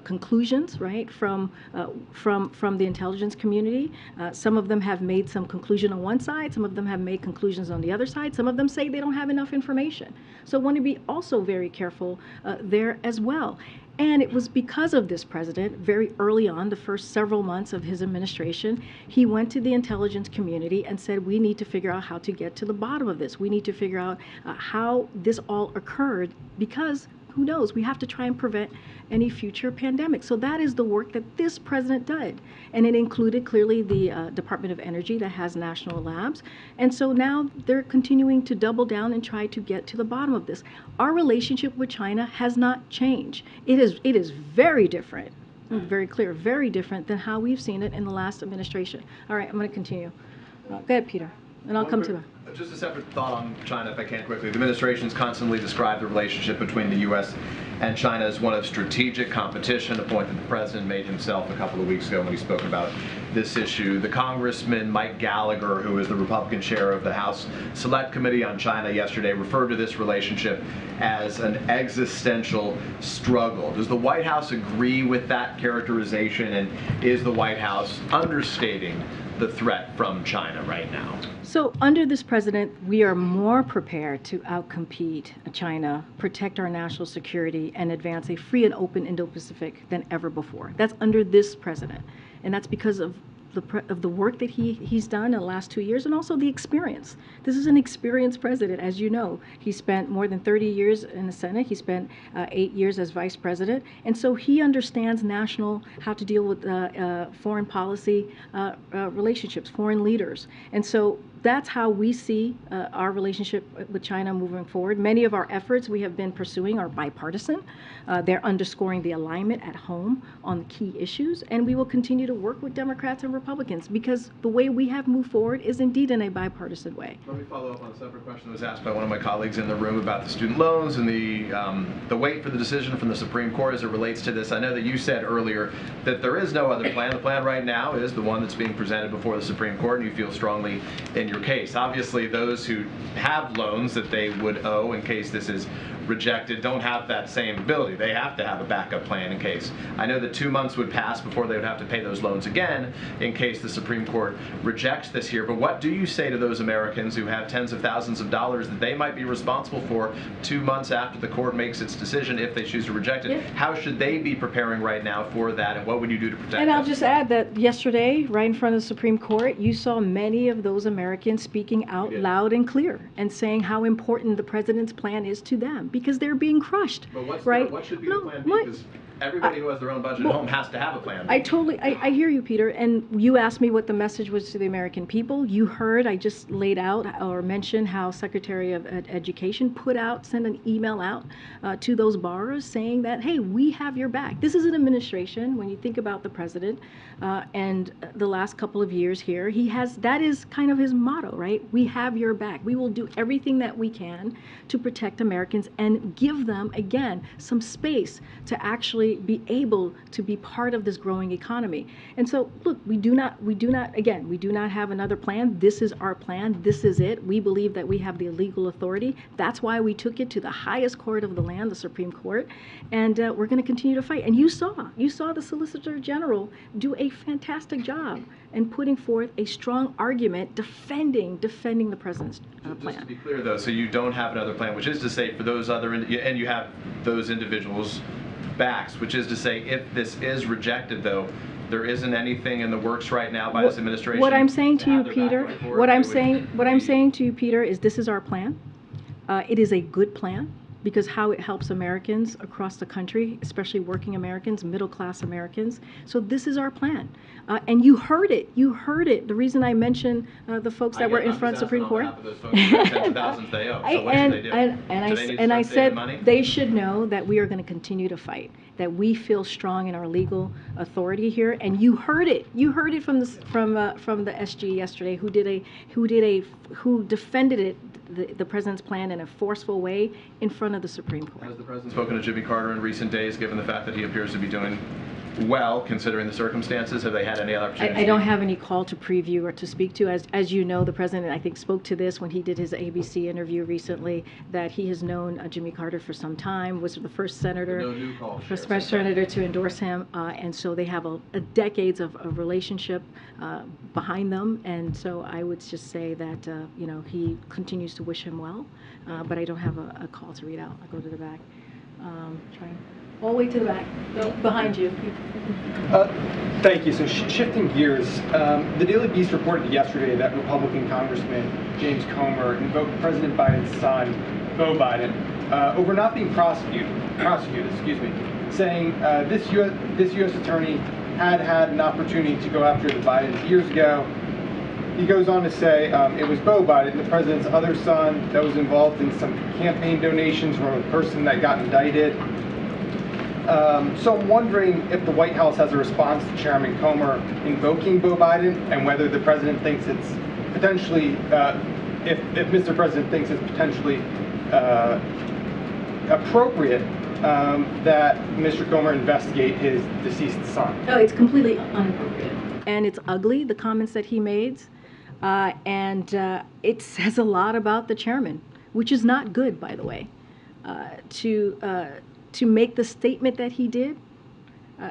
conclusions, right, from the intelligence community. Some of them have made some conclusion on one side, some of them have made conclusions on the other side, some of them say they don't have enough information. So I want to be also very careful there as well. And it was because of this president, very early on, the first several months of his administration, he went to the intelligence community and said, we need to figure out how to get to the bottom of this. We need to figure out how this all occurred, because who knows, we have to try and prevent any future pandemic. So that is the work that this president did. And it included clearly the Department of Energy that has national labs. And so now they're continuing to double down and try to get to the bottom of this. Our relationship with China has not changed. It is very different, very clear, very different than how we've seen it in the last administration. All right, I'm going to continue. Go ahead, Peter, and I'll come to that. Just a separate thought on China, if I can quickly. The administration's constantly described the relationship between the U.S. and China as one of strategic competition, a point that the president made himself a couple of weeks ago when he spoke about this issue. The Congressman Mike Gallagher, who is the Republican chair of the House Select Committee on China yesterday, referred to this relationship as an existential struggle. Does the White House agree with that characterization, and is the White House understating the threat from China right now? So under this president, we are more prepared to outcompete China, protect our national security, and advance a free and open Indo-Pacific than ever before. That's under this president. And that's because of the work that he's done in the last 2 years, and also the experience. This is an experienced president, as you know. He spent more than 30 years in the Senate. He spent 8 years as vice president. And so he understands how to deal with foreign policy relationships, foreign leaders. And so that's how we see our relationship with China moving forward. Many of our efforts we have been pursuing are bipartisan. They're underscoring the alignment at home on the key issues, and we will continue to work with Democrats and Republicans, because the way we have moved forward is indeed in a bipartisan way. Let me follow up on a separate question that was asked by one of my colleagues in the room about the student loans and the wait for the decision from the Supreme Court as it relates to this. I know that you said earlier that there is no other plan. The plan right now is the one that's being presented before the Supreme Court, and you feel strongly in your case. Obviously, those who have loans that they would owe in case this is rejected don't have that same ability. They have to have a backup plan in case. I know that 2 months would pass before they would have to pay those loans again in case the Supreme Court rejects this here. But what do you say to those Americans who have tens of thousands of dollars that they might be responsible for 2 months after the court makes its decision if they choose to reject it? Yeah. How should they be preparing right now for that, and what would you do to protect them? And I'll just add that yesterday, right in front of the Supreme Court, you saw many of those Americans speaking out loud and clear and saying how important the president's plan is to them, because they're being crushed. But what should be No, the plan? Because everybody who has their own budget at home has to have a plan. I hear you, Peter, and you asked me what the message was to the American people. You heard, I just laid out or mentioned how Secretary of Education sent an email out to those borrowers saying that, hey, we have your back. This is an administration, when you think about the president and the last couple of years here, that is kind of his motto, right? We have your back. We will do everything that we can to protect Americans and give them, again, some space to actually be able to be part of this growing economy. And so, look, we do not have another plan. This is our plan. This is it. We believe that we have the legal authority. That's why we took it to the highest court of the land, the Supreme Court, and we're going to continue to fight. And you saw the Solicitor General do a fantastic job in putting forth a strong argument defending the president's plan. Just to be clear, though, so you don't have another plan, which is to say for those and you have those individuals' backs, which is to say if this is rejected, though, there isn't anything in the works right now by this administration. What I'm saying to you, Peter, what I'm saying to you, Peter, is this is our plan. It is a good plan, because how it helps Americans across the country, especially working Americans, middle-class Americans. So this is our plan. And you heard it. You heard it. The reason I mentioned the folks that were in front of the Supreme Court. And I said they should know that we are going to continue to fight, that we feel strong in our legal authority here. And you heard it. You heard it from the SG yesterday, who defended it, the president's plan in a forceful way in front of the Supreme Court. Has the president spoken to Jimmy Carter in recent days, given the fact that he appears to be doing well, considering the circumstances? Have they had any other opportunities? I don't have any call to preview or to speak to. As you know, the president, I think, spoke to this when he did his ABC interview recently, that he has known Jimmy Carter for some time, was the first senator, to endorse him, and so they have a decades of relationship behind them, and so I would just say that he continues to wish him well, but I don't have a call to read out. I'll go to the back. All the way to the back, behind you. Thank you. So shifting gears, the Daily Beast reported yesterday that Republican Congressman James Comer invoked President Biden's son, Beau Biden, over not being prosecuted, saying this U.S. attorney had an opportunity to go after the Bidens years ago. He goes on to say it was Beau Biden, the president's other son, that was involved in some campaign donations from a person that got indicted. So I'm wondering if the White House has a response to Chairman Comer invoking Beau Biden, and whether the president thinks it's potentially, if Mr. President thinks it's potentially appropriate that Mr. Comer investigate his deceased son. No, it's completely inappropriate. And it's ugly, the comments that he made. It says a lot about the chairman, which is not good, by the way. To make the statement that he did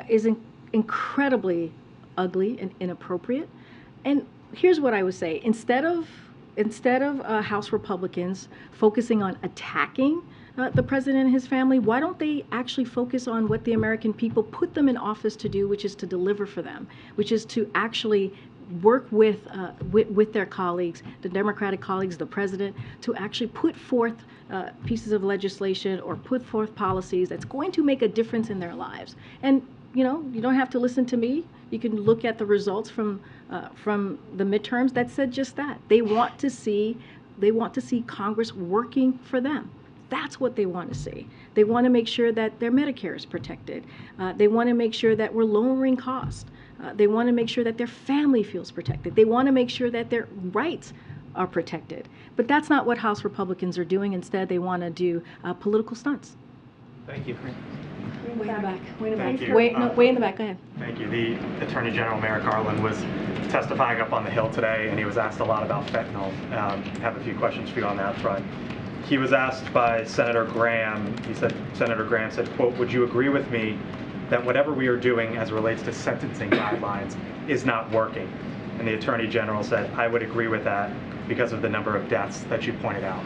is incredibly ugly and inappropriate. And here's what I would say: instead of House Republicans focusing on attacking the president and his family, why don't they actually focus on what the American people put them in office to do, which is to deliver for them, which is to actually work with their colleagues, the Democratic colleagues, the president, to actually put forth pieces of legislation or put forth policies that's going to make a difference in their lives. And you don't have to listen to me. You can look at the results from the midterms that said just that. They want to see Congress working for them. That's what they want to see. They want to make sure that their Medicare is protected. They want to make sure that we're lowering costs. They want to make sure that their family feels protected. They want to make sure that their rights are protected. But that's not what House Republicans are doing. Instead, they want to do political stunts. Thank you. Way in the back. Way in the Thank back. you. Way in the back. Go ahead. Thank you. The Attorney General Merrick Garland was testifying up on the Hill today, and he was asked a lot about fentanyl. I have a few questions for you on that front. He was asked by Senator Graham. Senator Graham said, quote, "Would you agree with me that whatever we are doing as it relates to sentencing guidelines is not working?" And the Attorney General said, "I would agree with that because of the number of deaths that you pointed out."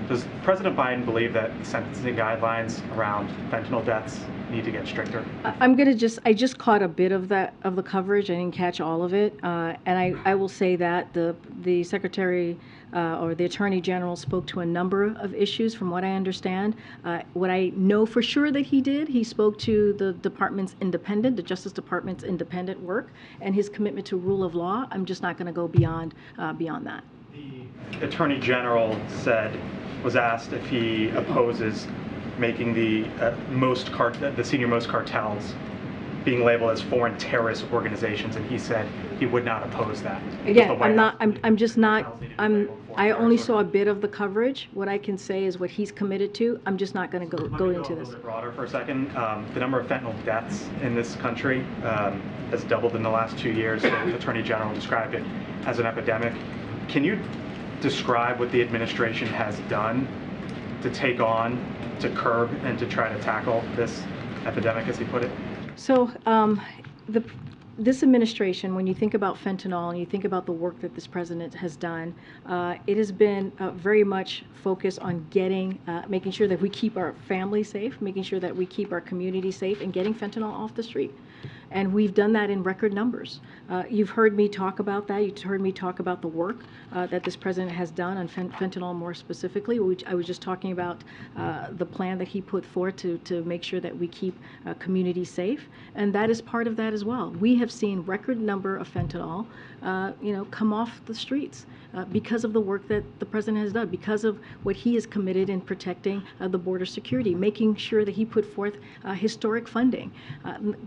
Does President Biden believe that sentencing guidelines around fentanyl deaths need to get stricter? I just caught a bit of the coverage. I didn't catch all of it. And I will say that the Secretary or the Attorney General spoke to a number of issues from what I understand. What I know for sure that he spoke to the Justice Department's independent work and his commitment to rule of law. I'm just not going to go beyond that. The Attorney General was asked if he opposes making the senior-most cartels being labeled as foreign terrorist organizations, and he said he would not oppose that. Again, I only saw a bit of the coverage. What I can say is what he's committed to. I'm just not going to go into this. A little bit broader for a second. The number of fentanyl deaths in this country has doubled in the last 2 years. The Attorney General described it as an epidemic. Can you describe what the administration has done to curb and to try to tackle this epidemic, as he put it? So this administration, when you think about fentanyl and you think about the work that this president has done, it has been very much focused on making sure that we keep our families safe, making sure that we keep our community safe, and getting fentanyl off the street. And we've done that in record numbers. You've heard me talk about that. You've heard me talk about the work that this president has done on fentanyl more specifically. I was just talking about the plan that he put forth to make sure that we keep communities safe. And that is part of that as well. We have seen record number of fentanyl come off the streets because of the work that the president has done, because of what he is committed in protecting the border security, making sure that he put forth historic funding.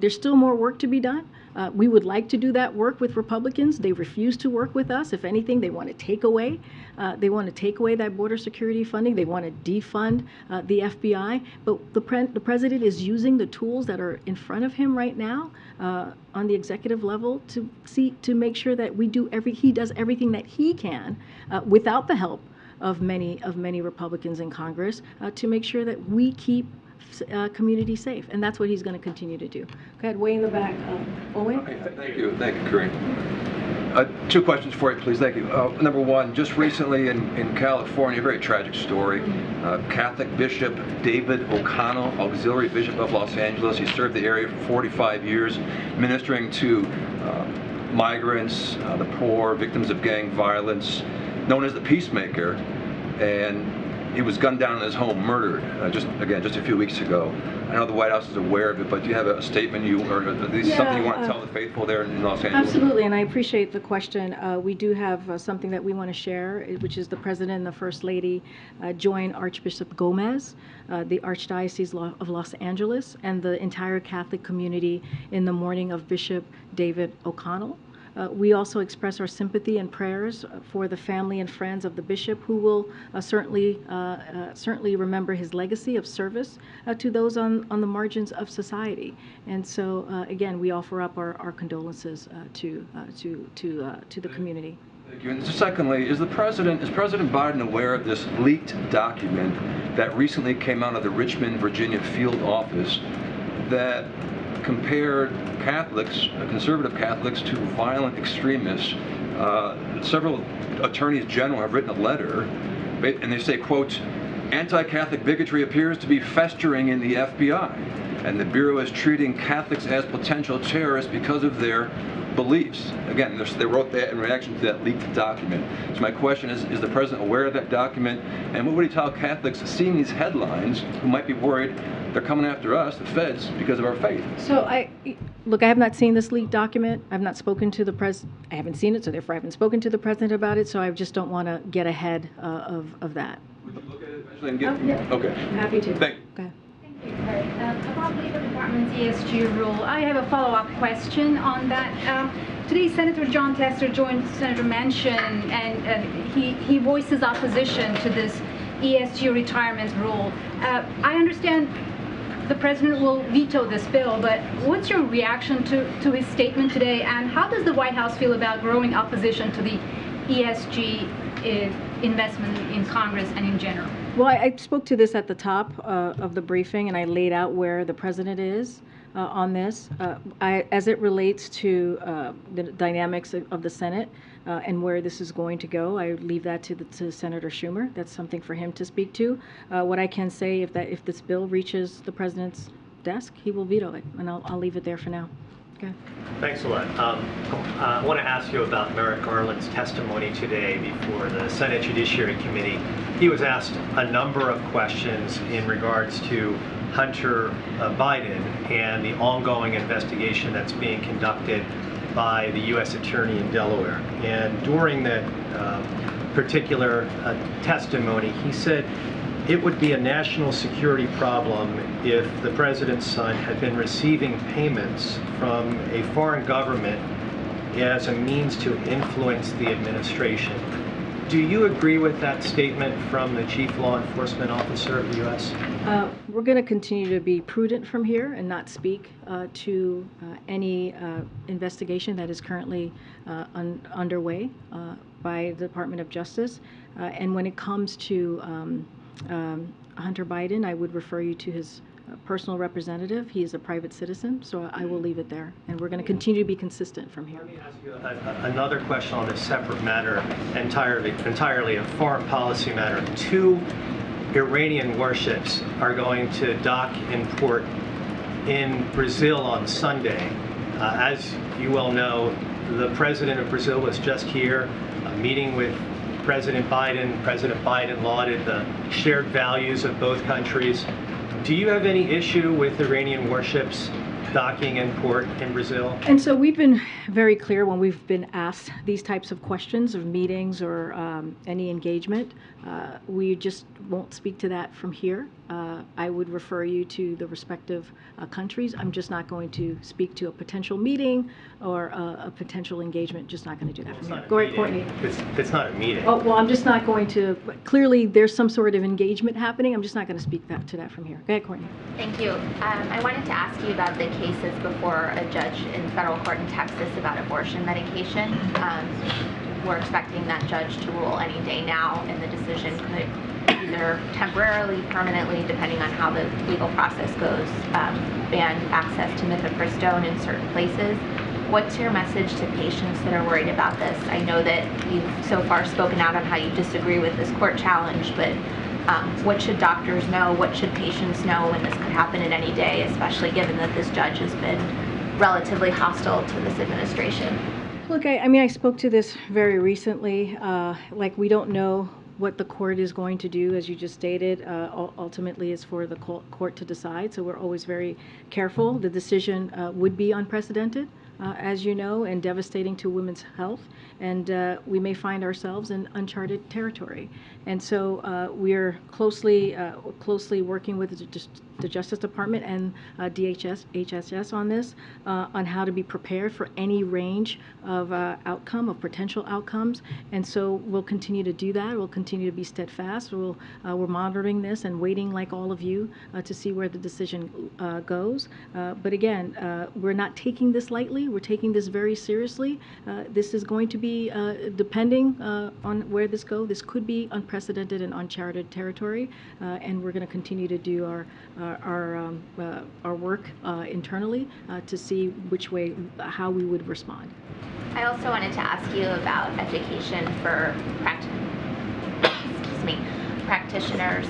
There's still more work to be done. We would like to do that work with Republicans. They refuse to work with us. If anything, they want to take away. That border security funding. They want to defund the FBI. But the president is using the tools that are in front of him right now on the executive level to make sure that he does everything that he can without the help of many Republicans in Congress to make sure that we keep community safe, and that's what he's going to continue to do. Go ahead, way in the back, Owen. Okay, thank you, Karine. Two questions for you, please. Thank you. Number one, just recently in California, a very tragic story. Catholic Bishop David O'Connell, Auxiliary Bishop of Los Angeles. He served the area for 45 years, ministering to migrants, the poor, victims of gang violence, known as the Peacemaker. And he was gunned down in his home, murdered, just a few weeks ago. I know the White House is aware of it, but do you have a statement or at least something you want to tell the faithful there in Los Angeles? Absolutely, and I appreciate the question. We do have something that we want to share, which is the President and the First Lady joined Archbishop Gomez, the Archdiocese of Los Angeles, and the entire Catholic community in the mourning of Bishop David O'Connell. We also express our sympathy and prayers for the family and friends of the bishop, who will certainly remember his legacy of service to those on the margins of society. And so, again, we offer up our condolences to the community. Thank you. And secondly, is President Biden aware of this leaked document that recently came out of the Richmond, Virginia field office that compared Catholics, conservative Catholics, to violent extremists? Several attorneys general have written a letter, and they say, quote, anti-Catholic bigotry appears to be festering in the FBI, and the Bureau is treating Catholics as potential terrorists because of their beliefs. Again, they wrote that in reaction to that leaked document. So my question is the President aware of that document, and what would he tell Catholics seeing these headlines who might be worried they're coming after us, the feds, because of our faith? So I have not seen this leaked document. I've not spoken to the president. I haven't seen it, so therefore I haven't spoken to the president about it. So I just don't want to get ahead of that. Would you look at it eventually and get? Yeah. Okay. Happy to. Thank you. Okay. About Labor Department's ESG rule, I have a follow-up question on that. Today, Senator John Tester joined Senator Manchin, and he voices opposition to this ESG retirement rule. I understand the president will veto this bill, but what's your reaction to his statement today, and how does the White House feel about growing opposition to the ESG investment in Congress and in general? Well, I spoke to this at the top of the briefing, and I laid out where the president is on this. As it relates to the dynamics of the Senate and where this is going to go, I leave that to Senator Schumer. That's something for him to speak to. What I can say, if this bill reaches the president's desk, he will veto it, and I'll leave it there for now. Okay. Thanks a lot. I want to ask you about Merrick Garland's testimony today before the Senate Judiciary Committee. He was asked a number of questions in regards to Hunter Biden and the ongoing investigation that's being conducted by the U.S. Attorney in Delaware. And during that particular testimony, he said it would be a national security problem if the president's son had been receiving payments from a foreign government as a means to influence the administration. Do you agree with that statement from the chief law enforcement officer of the U.S.? We're going to continue to be prudent from here and not speak to any investigation that is currently underway by the Department of Justice. And when it comes to Hunter Biden, I would refer you to his personal representative. He is a private citizen, so I will leave it there. And we're going to continue to be consistent from here. Let me ask you another question on a separate matter, entirely a foreign policy matter. 2 Iranian warships are going to dock in port in Brazil on Sunday. As you well know, the president of Brazil was just here meeting with President Biden. President Biden lauded the shared values of both countries. Do you have any issue with Iranian warships docking in port in Brazil? And so we've been very clear when we've been asked these types of questions of meetings or any engagement. We just won't speak to that from here. I would refer you to the respective countries. I'm just not going to speak to a potential meeting or a potential engagement. Just not going to do that from here. Go ahead, Courtney. It's not a meeting. Oh, well, I'm just not going to. Clearly, there's some sort of engagement happening. I'm just not going to speak to that from here. Go ahead, Courtney. Thank you. I wanted to ask you about the cases before a judge in federal court in Texas about abortion medication. We're expecting that judge to rule any day now, and the decision could either temporarily, permanently, depending on how the legal process goes, ban access to mifepristone in certain places. What's your message to patients that are worried about this? I know that you've so far spoken out on how you disagree with this court challenge, but what should doctors know? What should patients know when this could happen at any day, especially given that this judge has been relatively hostile to this administration? Look, I mean, I spoke to this very recently. Like, we don't know what the court is going to do, as you just stated. Ultimately, it's for the court to decide, so we're always very careful. The decision would be unprecedented, as you know, and devastating to women's health, and we may find ourselves in uncharted territory. And so we're closely working with the Justice Department and HHS on this, on how to be prepared for any range of of potential outcomes. And so we'll continue to do that. We'll continue to be steadfast. We're monitoring this and waiting, like all of you, to see where the decision goes. But again, we're not taking this lightly. We're taking this very seriously. This is going to be, depending on where this goes, this could be unprecedented and uncharted territory, and we're going to continue to do our work internally to see which way, how we would respond. I also wanted to ask you about education for practitioners,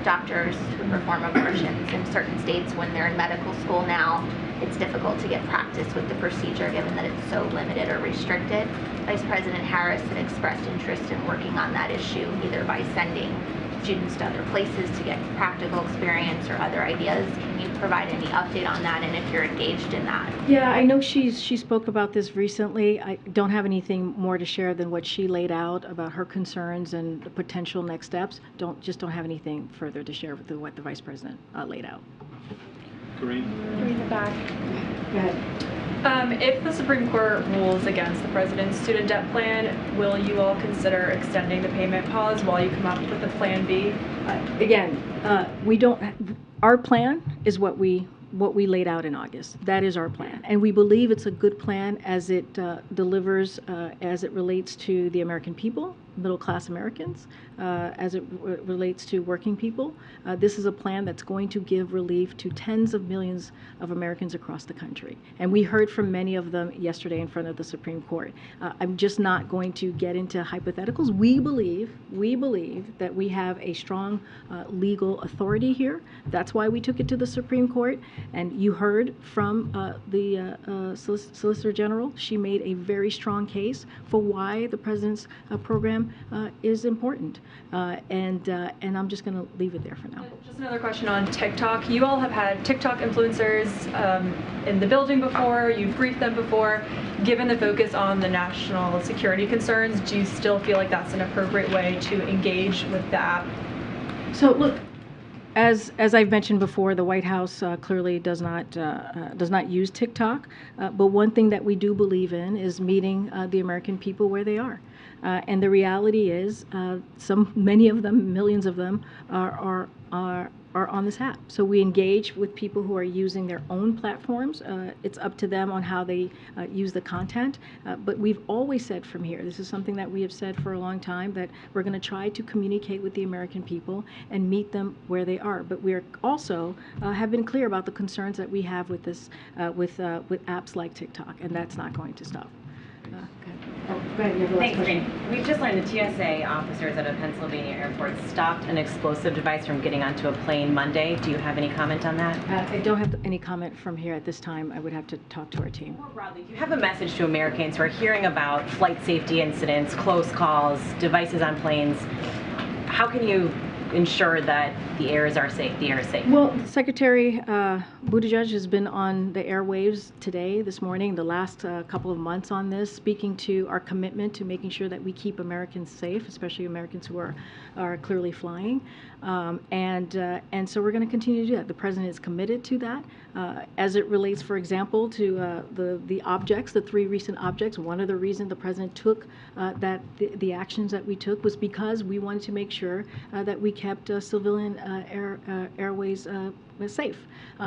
doctors who perform abortions in certain states. When they're in medical school now, it's difficult to get practice with the procedure given that it's so limited or restricted. Vice President Harris had expressed interest in working on that issue, either by sending students to other places to get practical experience or other ideas. Can you provide any update on that, and if you're engaged in that? Yeah, I know she spoke about this recently. I don't have anything more to share than what she laid out about her concerns and the potential next steps. Don't have anything further to share with what the Vice President laid out. Karine in the back. Go ahead. If the Supreme Court rules against the president's student debt plan, will you all consider extending the payment pause while you come up with a plan B? Again, we don't. Our plan is what we laid out in August. That is our plan, and we believe it's a good plan as it delivers, as it relates to the American people, middle-class Americans, as it relates to working people. This is a plan that's going to give relief to tens of millions of Americans across the country. And we heard from many of them yesterday in front of the Supreme Court. I'm just not going to get into hypotheticals. We believe that we have a strong legal authority here. That's why we took it to the Supreme Court. And you heard from the Solicitor General. She made a very strong case for why the president's program is important, and I'm just going to leave it there for now. Just another question on TikTok. You all have had TikTok influencers in the building before. You've briefed them before. Given the focus on the national security concerns, do you still feel like that's an appropriate way to engage with the app? So look, as I've mentioned before, the White House clearly does not use TikTok. But one thing that we do believe in is meeting the American people where they are. And the reality is, many of them, millions of them, are on this app. So we engage with people who are using their own platforms. It's up to them on how they use the content. But we've always said from here, this is something that we have said for a long time, that we're going to try to communicate with the American people and meet them where they are. But we are also have been clear about the concerns that we have with this, with apps like TikTok, and that's not going to stop. Go ahead, you have the last Thanks, question. Karine. We've just learned the TSA officers at a Pennsylvania airport stopped an explosive device from getting onto a plane Monday. Do you have any comment on that? I don't have any comment from here at this time. I would have to talk to our team. More broadly, do you have a message to Americans who are hearing about flight safety incidents, close calls, devices on planes? How can you ensure that the air is safe? Well, Secretary Buttigieg has been on the airwaves this morning, the last couple of months on this, speaking to our commitment to making sure that we keep Americans safe, especially Americans who are clearly flying. And so we're going to continue to do that. The president is committed to that. As it relates, for example, to the objects, the 3 recent objects, one of the reasons the president took the actions that we took was because we wanted to make sure that we kept civilian airways safe.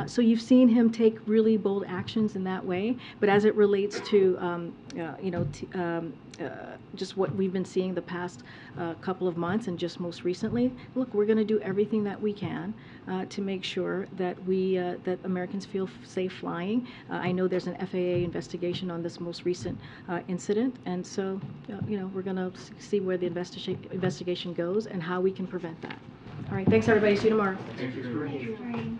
So you've seen him take really bold actions in that way. But as it relates to just what we've been seeing the past couple of months and just most recently, look, we're going to do everything that we can to make sure that that Americans feel safe flying. I know there's an FAA investigation on this most recent incident, and so we're going to see where the investigation goes and how we can prevent that. All right, thanks everybody. See you tomorrow. Thank you.